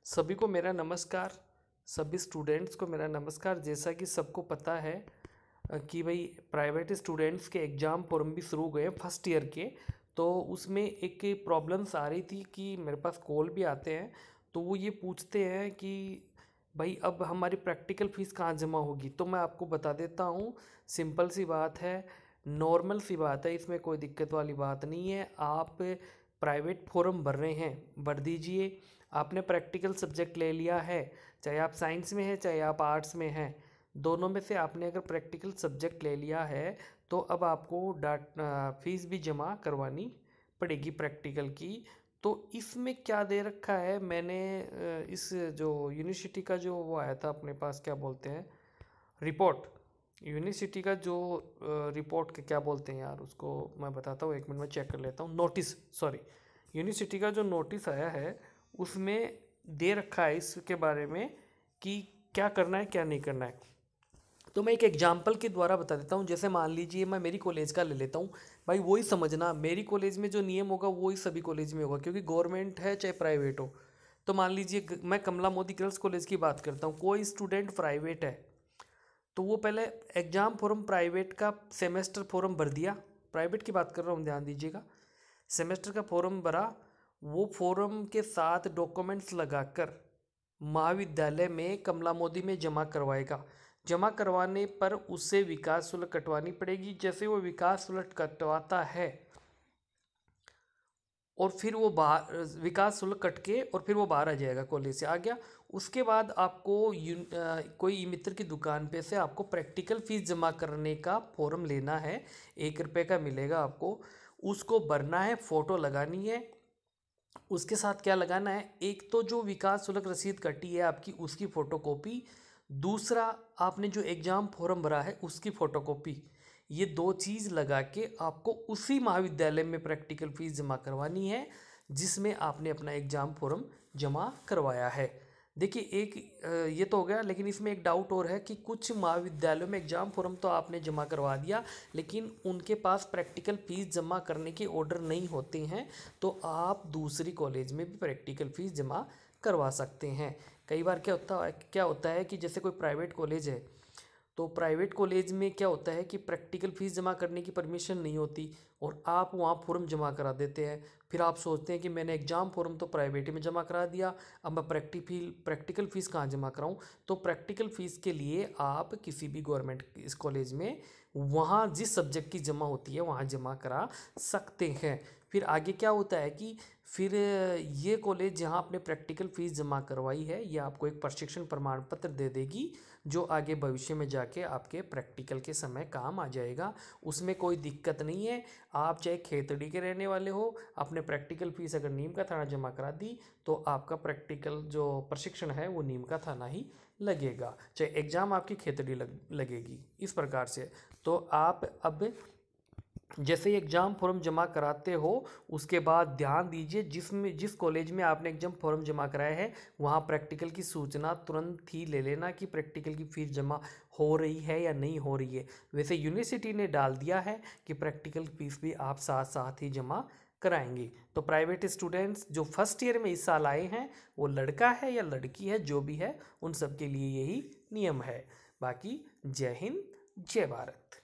सभी को मेरा नमस्कार। सभी स्टूडेंट्स को मेरा नमस्कार। जैसा कि सबको पता है कि भाई प्राइवेट स्टूडेंट्स के एग्ज़ाम फॉर्म भी शुरू हो गए हैं फर्स्ट ईयर के। तो उसमें एक प्रॉब्लम्स आ रही थी कि मेरे पास कॉल भी आते हैं, तो वो ये पूछते हैं कि भाई अब हमारी प्रैक्टिकल फ़ीस कहाँ जमा होगी। तो मैं आपको बता देता हूँ, सिंपल सी बात है, नॉर्मल सी बात है, इसमें कोई दिक्कत वाली बात नहीं है। आप प्राइवेट फॉर्म भर रहे हैं, भर दीजिए। आपने प्रैक्टिकल सब्जेक्ट ले लिया है, चाहे आप साइंस में हैं चाहे आप आर्ट्स में हैं, दोनों में से आपने अगर प्रैक्टिकल सब्जेक्ट ले लिया है तो अब आपको फीस भी जमा करवानी पड़ेगी प्रैक्टिकल की। तो इसमें क्या दे रखा है मैंने, इस जो यूनिवर्सिटी का जो वो आया था अपने पास, क्या बोलते हैं, रिपोर्ट, यूनिवर्सिटी का जो रिपोर्ट के क्या बोलते हैं यार उसको, मैं बताता हूँ, एक मिनट में चेक कर लेता हूँ। नोटिस, सॉरी, यूनिवर्सिटी का जो नोटिस आया है उसमें दे रखा है इसके बारे में कि क्या करना है क्या नहीं करना है। तो मैं एक एग्जांपल के द्वारा बता देता हूँ। जैसे मान लीजिए मैं मेरी कॉलेज का ले लेता हूँ, भाई वही समझना, मेरी कॉलेज में जो नियम होगा वही सभी कॉलेज में होगा, क्योंकि गवर्नमेंट है चाहे प्राइवेट हो। तो मान लीजिए मैं कमला मोदी गर्ल्स कॉलेज की बात करता हूँ, कोई स्टूडेंट प्राइवेट है तो वो पहले एग्ज़ाम फॉर्म प्राइवेट का सेमेस्टर फॉर्म भर दिया, प्राइवेट की बात कर रहा हूँ, ध्यान दीजिएगा। सेमेस्टर का फॉर्म भरा, वो फॉर्म के साथ डॉक्यूमेंट्स लगाकर महाविद्यालय में कमला मोदी में जमा करवाएगा। जमा करवाने पर उससे विकास शुल्क कटवानी पड़ेगी। जैसे वो विकास शुल्क कटवाता है और फिर वो बाहर विकास शुल्क कट के और फिर वो बाहर आ जाएगा, कॉलेज से आ गया। उसके बाद आपको कोई ई मित्र की दुकान पे से आपको प्रैक्टिकल फीस जमा करने का फॉर्म लेना है, 1 रुपये का मिलेगा आपको। उसको भरना है, फ़ोटो लगानी है। उसके साथ क्या लगाना है, एक तो जो विकास शुल्क रसीद कटी है आपकी उसकी फ़ोटोकॉपी, दूसरा आपने जो एग्ज़ाम फॉर्म भरा है उसकी फ़ोटोकॉपी। ये दो चीज़ लगा के आपको उसी महाविद्यालय में प्रैक्टिकल फ़ीस जमा करवानी है जिसमें आपने अपना एग्ज़ाम फॉर्म जमा करवाया है। देखिए एक ये तो हो गया, लेकिन इसमें एक डाउट और है कि कुछ महाविद्यालयों में एग्ज़ाम फॉर्म तो आपने जमा करवा दिया लेकिन उनके पास प्रैक्टिकल फ़ीस जमा करने के ऑर्डर नहीं होते हैं, तो आप दूसरी कॉलेज में भी प्रैक्टिकल फ़ीस जमा करवा सकते हैं। कई बार क्या होता है कि जैसे कोई प्राइवेट कॉलेज है, तो प्राइवेट कॉलेज में क्या होता है कि प्रैक्टिकल फ़ीस जमा करने की परमिशन नहीं होती और आप वहाँ फॉर्म जमा करा देते हैं। फिर आप सोचते हैं कि मैंने एग्ज़ाम फॉर्म तो प्राइवेट में जमा करा दिया, अब मैं प्रैक्टिकल फ़ीस कहाँ जमा कराऊँ। तो प्रैक्टिकल फ़ीस के लिए आप किसी भी गवर्नमेंट इस कॉलेज में वहाँ जिस सब्जेक्ट की जमा होती है वहाँ जमा करा सकते हैं। फिर आगे क्या होता है कि फिर ये कॉलेज जहाँ आपने प्रैक्टिकल फ़ीस जमा करवाई है ये आपको एक प्रशिक्षण प्रमाण पत्र दे देगी जो आगे भविष्य में जाके आपके प्रैक्टिकल के समय काम आ जाएगा। उसमें कोई दिक्कत नहीं है। आप चाहे खेतड़ी के रहने वाले हो, आपने प्रैक्टिकल फ़ीस अगर नीम का थाना जमा करा दी तो आपका प्रैक्टिकल जो प्रशिक्षण है वो नीम का थाना ही लगेगा, चाहे एग्ज़ाम आपकी खेतड़ी लगेगी। इस प्रकार से तो आप अब जैसे ही एग्ज़ाम फॉर्म जमा कराते हो उसके बाद ध्यान दीजिए, जिस कॉलेज में आपने एग्ज़ाम फॉर्म जमा कराया है वहाँ प्रैक्टिकल की सूचना तुरंत ही ले लेना कि प्रैक्टिकल की फ़ीस जमा हो रही है या नहीं हो रही है। वैसे यूनिवर्सिटी ने डाल दिया है कि प्रैक्टिकल फ़ीस भी आप साथ साथ ही जमा कराएंगे। तो प्राइवेट स्टूडेंट्स जो फर्स्ट ईयर में इस साल आए हैं, वो लड़का है या लड़की है जो भी है, उन सब के लिए यही नियम है। बाकी जय हिंद, जय भारत।